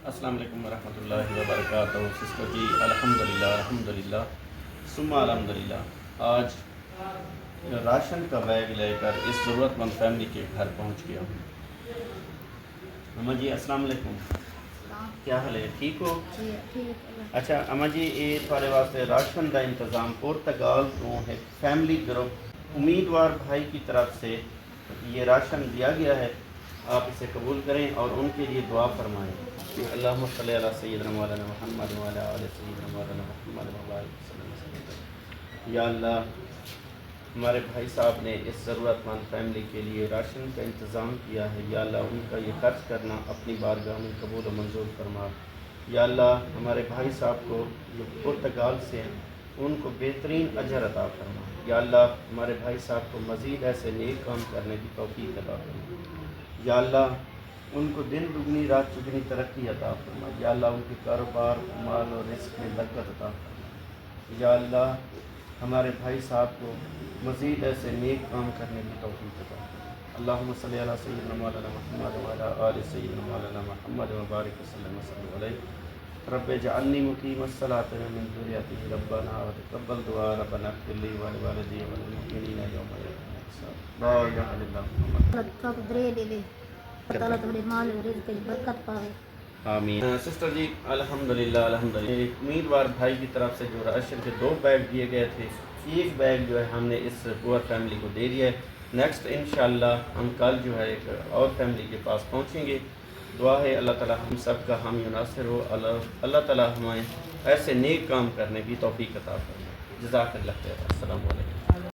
السلام علیکم ورحمۃ اللہ وبرکاتہ۔ سسٹر جی الحمدللہ ثم الحمدللہ، آج راشن کا بیگ لے کر اس ضرورت مند فیملی کے گھر پہنچ گیا ہوں۔ اماں جی السلام علیکم، کیا حال ہے؟ ٹھیک ہو؟ اچھا اماں جی، یہ تھوڑے واسطے راشن کا انتظام پرتگال تو ہے، فیملی گروپ امیدوار بھائی کی طرف سے یہ راشن دیا گیا ہے، آپ اسے قبول کریں اور ان کے لیے دعا فرمائیں۔ اللہم صلی علی سیدنا مولانا محمد وعلی آل سیدنا مولانا محمد وبارک وسلم۔ یا اللہ، ہمارے بھائی صاحب نے اس ضرورت مند فیملی کے لیے راشن کا انتظام کیا ہے، یا اللہ ان کا یہ خرچ کرنا اپنی بارگاہ میں قبول و منظور فرما۔ یا اللہ، ہمارے بھائی صاحب کو جو پرتگال سے ہیں ان کو بہترین اجر عطا فرما۔ یا اللہ، ہمارے بھائی صاحب کو مزید ایسے نیک کام کرنے کی توفیق عطا فرما۔ یا اللہ، ان کو دن دگنی رات چگنی ترقی عطا فرما۔ یا اللہ، ان کے کاروبار مال اور رزق میں برکت عطا فرما۔ یا اللہ، ہمارے بھائی صاحب کو مزید ایسے نیک کام کرنے کی توفیق عطا فرما۔ اللہم صلی علی سیدنا مولانا محمد وعلی آل سیدنا مولانا محمد وبارک وسلم علیہ۔ رب اجعلنی مقیم الصلاۃ ومن ذریتی ربنا وتقبل دعاء ربنا اغفر لی ولوالدی وللمؤمنین یوم یقوم الحساب۔ لا الہ الا اللہ۔ اللہ تمہارے مال و رزق کی برکت پاوے۔ آمین۔ سسٹر جی الحمدللہ ایک امیدوار بھائی کی طرف سے جو راشن کے 2 بیگ دیے گئے تھے، ایک بیگ جو ہے ہم نے اس پور فیملی کو دے دیا ہے۔ نیکسٹ انشاءاللہ ہم کل جو ہے ایک اور فیملی کے پاس پہنچیں گے۔ دعا ہے اللہ تعالی ہم سب کا حامی و ناصر ہو، اللہ تعالی ہمیں ایسے نیک کام کرنے کی توفیق عطا فرمائے۔ جزاک اللہ خیر۔ السلام علیکم۔